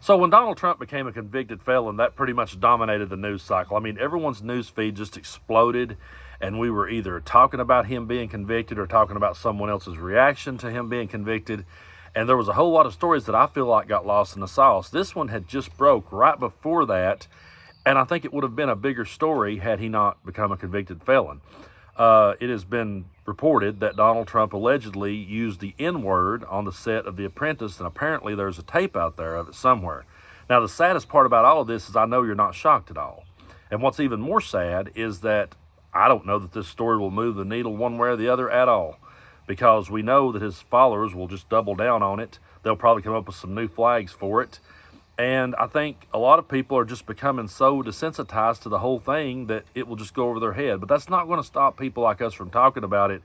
So when Donald Trump became a convicted felon, that pretty much dominated the news cycle. I mean, everyone's news feed just exploded, and we were either talking about him being convicted or talking about someone else's reaction to him being convicted. And there was a whole lot of stories that I feel like got lost in the sauce. This one had just broke right before that, and I think it would have been a bigger story had he not become a convicted felon. It has been reported that Donald Trump allegedly used the N word on the set of The Apprentice, and apparently there's a tape out there of it somewhere. Now, the saddest part about all of this is I know you're not shocked at all. And what's even more sad is that I don't know that this story will move the needle one way or the other at all, because we know that his followers will just double down on it. They'll probably come up with some new flags for it. And I think a lot of people are just becoming so desensitized to the whole thing that it will just go over their head. But that's not going to stop people like us from talking about it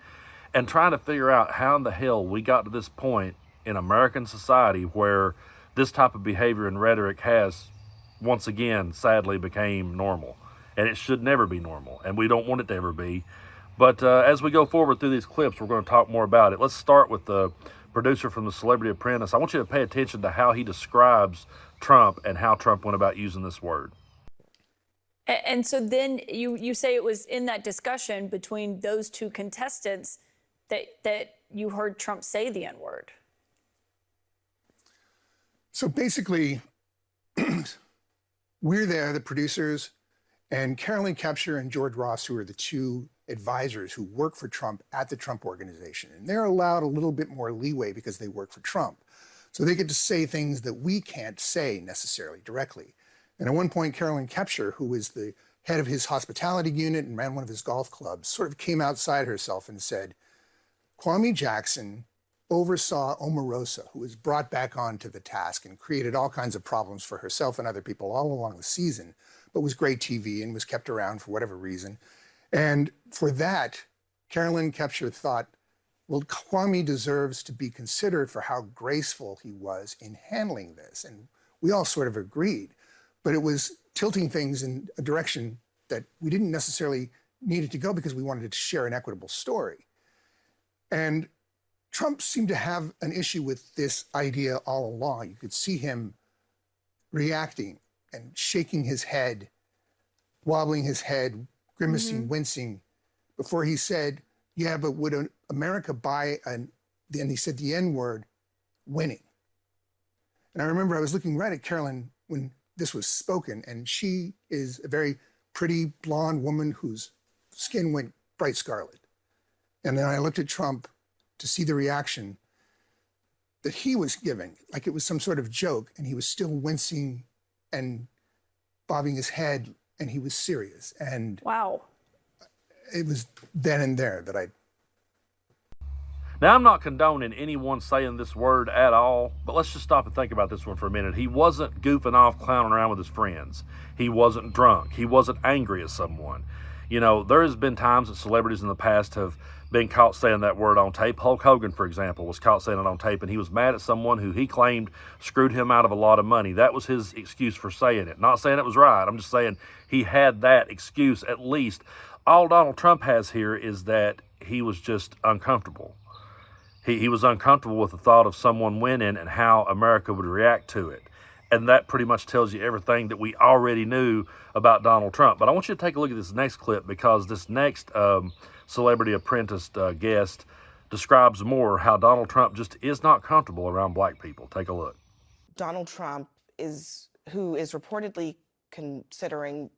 and trying to figure out how in the hell we got to this point in American society where this type of behavior and rhetoric has, once again, sadly became normal. And it should never be normal, and we don't want it to ever be. But as we go forward through these clips, we're going to talk more about it. Let's start with the producer from The Celebrity Apprentice. I want you to pay attention to how he describes Trump and how Trump went about using this word. And so then you say it was in that discussion between those two contestants that you heard Trump say the N-word. So basically, we're there, the producers, and Carolyn Kepscher and George Ross, who are the two advisors who work for Trump at the Trump Organization. And they're allowed a little bit more leeway because they work for Trump. So they get to say things that we can't say necessarily directly. And at one point, Carolyn Kepscher, who was the head of his hospitality unit and ran one of his golf clubs, sort of came outside herself and said, Kwame Jackson oversaw Omarosa, who was brought back onto the task and created all kinds of problems for herself and other people all along the season, but was great TV and was kept around for whatever reason. And for that, Carolyn Kepscher thought, well, Kwame deserves to be considered for how graceful he was in handling this. And we all sort of agreed, but it was tilting things in a direction that we didn't necessarily need it to go because we wanted to share an equitable story. And Trump seemed to have an issue with this idea all along. You could see him reacting and shaking his head, wobbling his head, grimacing, wincing, before he said, yeah, but would America buy and he said the N-word, winning. And I remember I was looking right at Carolyn when this was spoken, and she is a very pretty blonde woman whose skin went bright scarlet. And then I looked at Trump to see the reaction that he was giving, like it was some sort of joke, and he was still wincing and bobbing his head, and he was serious. And wow. It was then and there that I... Now, I'm not condoning anyone saying this word at all, but let's just stop and think about this one for a minute. He wasn't goofing off, clowning around with his friends. He wasn't drunk. He wasn't angry at someone. You know, there has been times that celebrities in the past have been caught saying that word on tape. Hulk Hogan, for example, was caught saying it on tape, and he was mad at someone who he claimed screwed him out of a lot of money. That was his excuse for saying it. Not saying it was right. I'm just saying he had that excuse at least. All Donald Trump has here is that he was just uncomfortable. He was uncomfortable with the thought of someone winning and how America would react to it. And that pretty much tells you everything that we already knew about Donald Trump. But I want you to take a look at this next clip, because this next Celebrity Apprentice guest describes more how Donald Trump just is not comfortable around black people. Take a look. Donald Trump who is reportedly considering,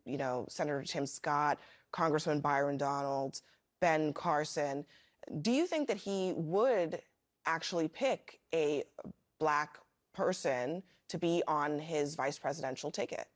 Senator Tim Scott, Congressman Byron Donalds, Ben Carson. Do you think that he would actually pick a black person to be on his vice presidential ticket?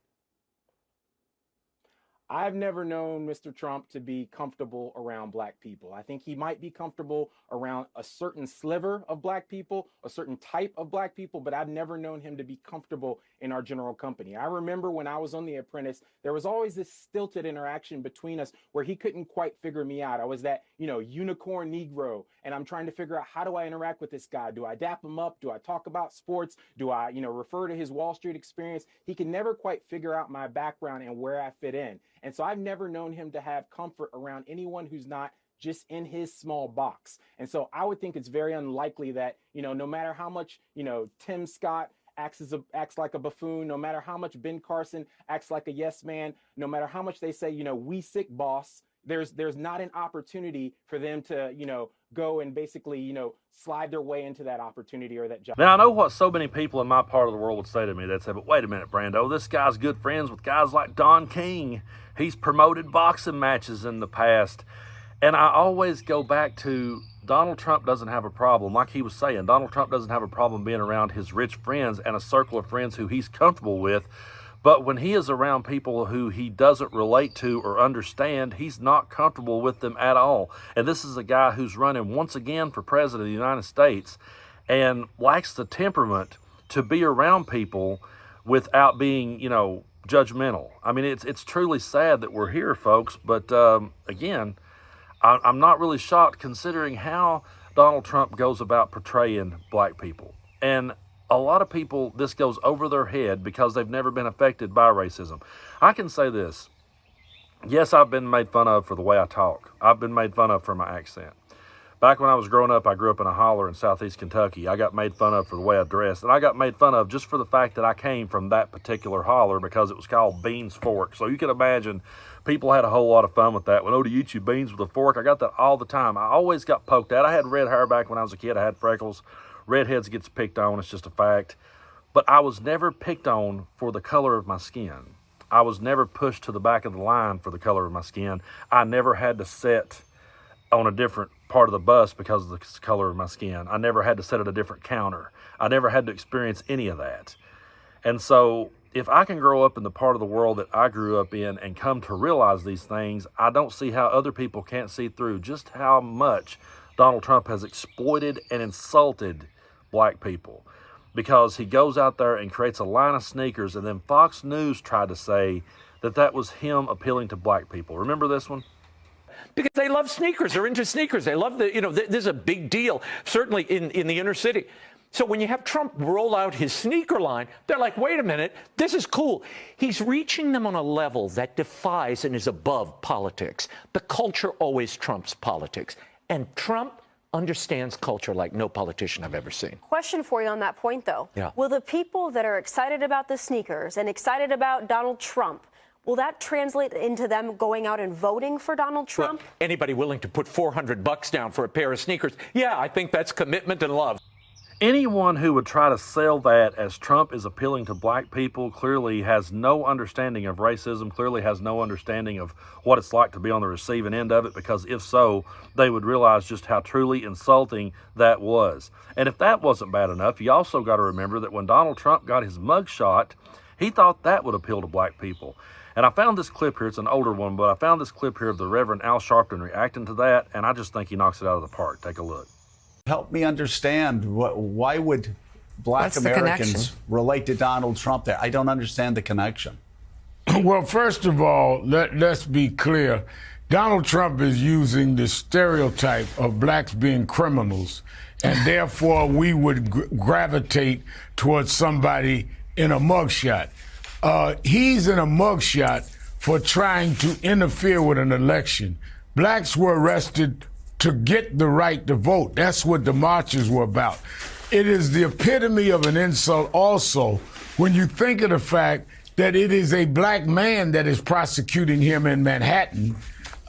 I've never known Mr. Trump to be comfortable around black people. I think he might be comfortable around a certain sliver of black people, a certain type of black people, but I've never known him to be comfortable in our general company. I remember when I was on The Apprentice, there was always this stilted interaction between us where he couldn't quite figure me out. I was that, unicorn Negro, and I'm trying to figure out, how do I interact with this guy? Do I dap him up? Do I talk about sports? Do I, refer to his Wall Street experience? He can never quite figure out my background and where I fit in. And so I've never known him to have comfort around anyone who's not just in his small box. And so I would think it's very unlikely that, no matter how much, Tim Scott acts like a buffoon, no matter how much Ben Carson acts like a yes man, no matter how much they say, we sick boss, there's not an opportunity for them to, go and basically, slide their way into that opportunity or that job. Now, I know what so many people in my part of the world would say to me. They'd say, but wait a minute, Brando, this guy's good friends with guys like Don King. He's promoted boxing matches in the past. And I always go back to Donald Trump doesn't have a problem. Like he was saying, Donald Trump doesn't have a problem being around his rich friends and a circle of friends who he's comfortable with. But when he is around people who he doesn't relate to or understand, he's not comfortable with them at all. And this is a guy who's running once again for president of the United States and lacks the temperament to be around people without being, judgmental. I mean, it's truly sad that we're here, folks. But again, I'm not really shocked considering how Donald Trump goes about portraying black people. And a lot of people, this goes over their head because they've never been affected by racism. I can say this. Yes, I've been made fun of for the way I talk. I've been made fun of for my accent. Back when I was growing up, I grew up in a holler in southeast Kentucky. I got made fun of for the way I dressed. And I got made fun of just for the fact that I came from that particular holler because it was called Beans Fork. So you can imagine people had a whole lot of fun with that. When, do you eat your beans with a fork? I got that all the time. I always got poked at. I had red hair back when I was a kid. I had freckles. Redheads gets picked on, it's just a fact. But I was never picked on for the color of my skin. I was never pushed to the back of the line for the color of my skin. I never had to sit on a different part of the bus because of the color of my skin. I never had to sit at a different counter. I never had to experience any of that. And so if I can grow up in the part of the world that I grew up in and come to realize these things, I don't see how other people can't see through just how much Donald Trump has exploited and insulted black people, because he goes out there and creates a line of sneakers, and then Fox News tried to say that was him appealing to black people. Remember this one? Because they love sneakers. They're into sneakers. They love this is a big deal, certainly in the inner city. So when you have Trump roll out his sneaker line, they're like, wait a minute, this is cool. He's reaching them on a level that defies and is above politics. The culture always trumps politics. And Trump understands culture like no politician I've ever seen. Question for you on that point, though. Yeah. Will the people that are excited about the sneakers and excited about Donald Trump, will that translate into them going out and voting for Donald Trump? Well, anybody willing to put $400 down for a pair of sneakers? Yeah, I think that's commitment and love. Anyone who would try to sell that as Trump is appealing to black people clearly has no understanding of racism, clearly has no understanding of what it's like to be on the receiving end of it, because if so, they would realize just how truly insulting that was. And if that wasn't bad enough, you also got to remember that when Donald Trump got his mugshot, he thought that would appeal to black people. And I found this clip here, it's an older one, but I found this clip here of the Reverend Al Sharpton reacting to that, and I just think he knocks it out of the park. Take a look. Help me understand, why would black Americans relate to Donald Trump there? I don't understand the connection. Well, first of all, let's be clear. Donald Trump is using the stereotype of blacks being criminals, and therefore we would gravitate towards somebody in a mugshot. He's in a mugshot for trying to interfere with an election. Blacks were arrested to get the right to vote. That's what the marches were about. It is the epitome of an insult also when you think of the fact that it is a black man that is prosecuting him in Manhattan,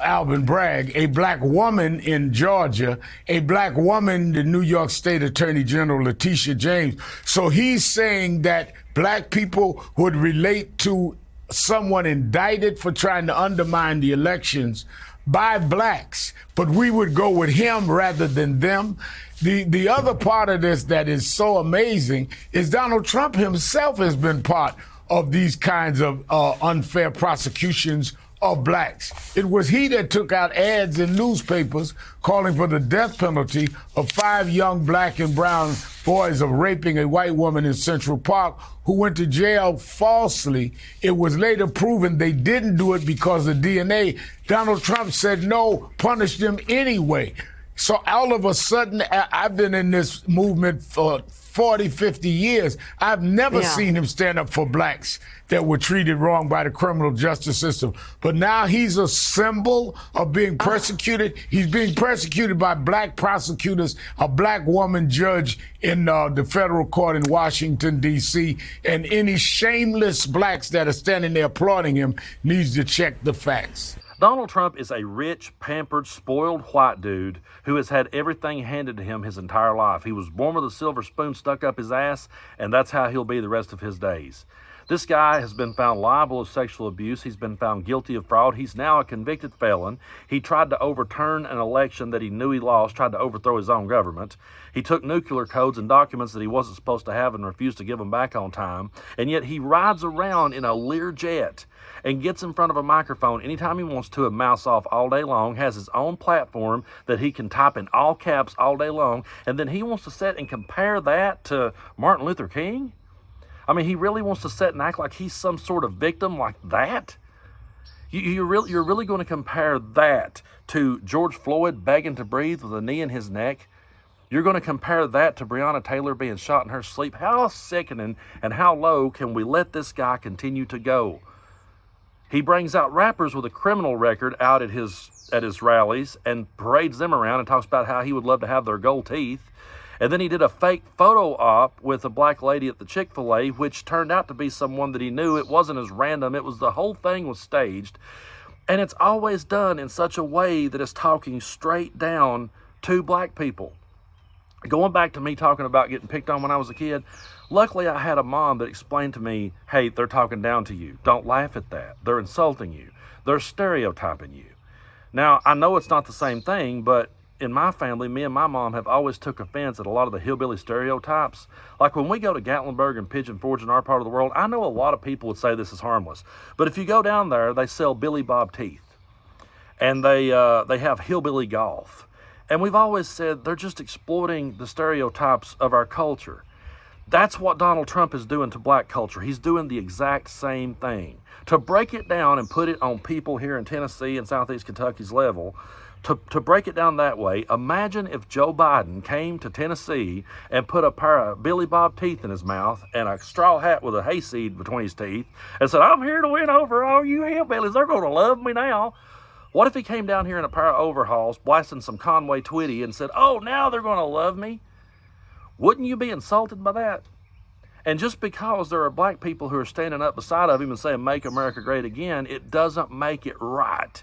Alvin Bragg, a black woman in Georgia, a black woman, the New York State Attorney General Letitia James. So he's saying that black people would relate to someone indicted for trying to undermine the elections by blacks, but we would go with him rather than them. The other part of this that is so amazing is Donald Trump himself has been part of these kinds of unfair prosecutions of blacks. It was he that took out ads in newspapers calling for the death penalty of 5 young black and brown boys of raping a white woman in Central Park who went to jail falsely. It was later proven they didn't do it because of DNA. Donald Trump said no, punish them anyway. So all of a sudden, I've been in this movement for 40, 50 years, I've never seen him stand up for blacks that were treated wrong by the criminal justice system. But now he's a symbol of being persecuted. He's being persecuted by black prosecutors, a black woman judge in the federal court in Washington, D.C., and any shameless blacks that are standing there applauding him needs to check the facts. Donald Trump is a rich, pampered, spoiled white dude who has had everything handed to him his entire life. He was born with a silver spoon stuck up his ass, and that's how he'll be the rest of his days. This guy has been found liable of sexual abuse. He's been found guilty of fraud. He's now a convicted felon. He tried to overturn an election that he knew he lost, tried to overthrow his own government. He took nuclear codes and documents that he wasn't supposed to have and refused to give them back on time. And yet he rides around in a Learjet and gets in front of a microphone anytime he wants to and mouths off all day long, has his own platform that he can type in all caps all day long, and then he wants to sit and compare that to Martin Luther King? I mean, he really wants to sit and act like he's some sort of victim like that? You're really going to compare that to George Floyd begging to breathe with a knee in his neck? You're going to compare that to Breonna Taylor being shot in her sleep? How sickening and how low can we let this guy continue to go? He brings out rappers with a criminal record out at his rallies and parades them around and talks about how he would love to have their gold teeth. And then he did a fake photo op with a black lady at the Chick-fil-A, which turned out to be someone that he knew. It wasn't as random. It was the whole thing was staged. And it's always done in such a way that it's talking straight down to black people. Going back to me talking about getting picked on when I was a kid, luckily I had a mom that explained to me, hey, they're talking down to you. Don't laugh at that. They're insulting you. They're stereotyping you. Now, I know it's not the same thing, but in my family, me and my mom have always took offense at a lot of the hillbilly stereotypes. Like when we go to Gatlinburg and Pigeon Forge in our part of the world, I know a lot of people would say this is harmless. But if you go down there, they sell Billy Bob teeth. And they have hillbilly golf. And we've always said they're just exploiting the stereotypes of our culture. That's what Donald Trump is doing to black culture. He's doing the exact same thing. To break it down and put it on people here in Tennessee and Southeast Kentucky's level, to break it down that way, imagine if Joe Biden came to Tennessee and put a pair of Billy Bob teeth in his mouth and a straw hat with a hayseed between his teeth and said, I'm here to win over all you hillbillies. They're going to love me now. What if he came down here in a pair of overalls, blasting some Conway Twitty and said, oh, now they're going to love me? Wouldn't you be insulted by that? And just because there are black people who are standing up beside of him and saying, make America great again, it doesn't make it right.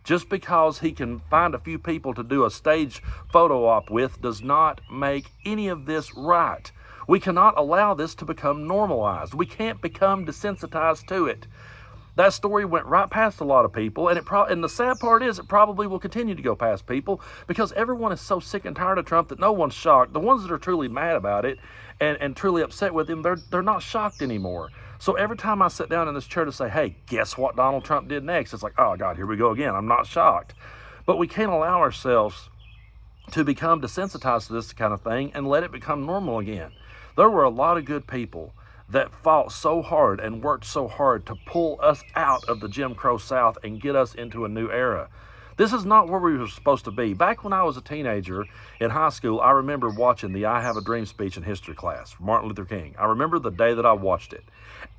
Just because he can find a few people to do a stage photo op with does not make any of this right. We cannot allow this to become normalized. We can't become desensitized to it. That story went right past a lot of people, and and the sad part is it probably will continue to go past people because everyone is so sick and tired of Trump that no one's shocked. The ones that are truly mad about it and truly upset with him, they're not shocked anymore. So every time I sit down in this chair to say, hey, guess what Donald Trump did next? It's like, oh, God, here we go again. I'm not shocked. But we can't allow ourselves to become desensitized to this kind of thing and let it become normal again. There were a lot of good people that fought so hard and worked so hard to pull us out of the Jim Crow South and get us into a new era. This is not where we were supposed to be. Back when I was a teenager in high school, I remember watching the I Have a Dream speech in history class from Martin Luther King. I remember the day that I watched it.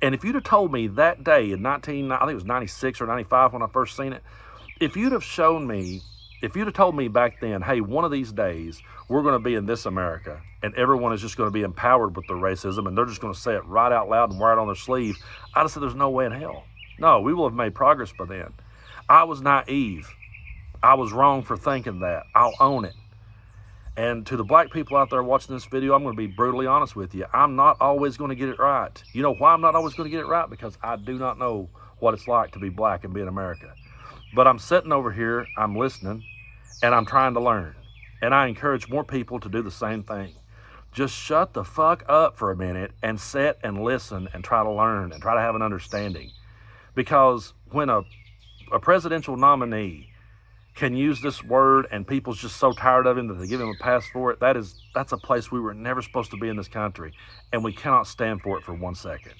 And if you'd have told me that day in I think it was 96 or 95 when I first seen it, if you'd have told me back then, hey, one of these days we're going to be in this America and everyone is just going to be empowered with their racism and they're just going to say it right out loud and wear it on their sleeve, I'd have said there's no way in hell. No, we will have made progress by then. I was naive. I was wrong for thinking that. I'll own it. And to the black people out there watching this video, I'm going to be brutally honest with you. I'm not always going to get it right. You know why I'm not always going to get it right? Because I do not know what it's like to be black and be in America. But I'm sitting over here, I'm listening, and I'm trying to learn. And I encourage more people to do the same thing. Just shut the fuck up for a minute and sit and listen and try to learn and try to have an understanding. Because when a presidential nominee can use this word and people's just so tired of him that they give him a pass for it, that's a place we were never supposed to be in this country. And we cannot stand for it for 1 second.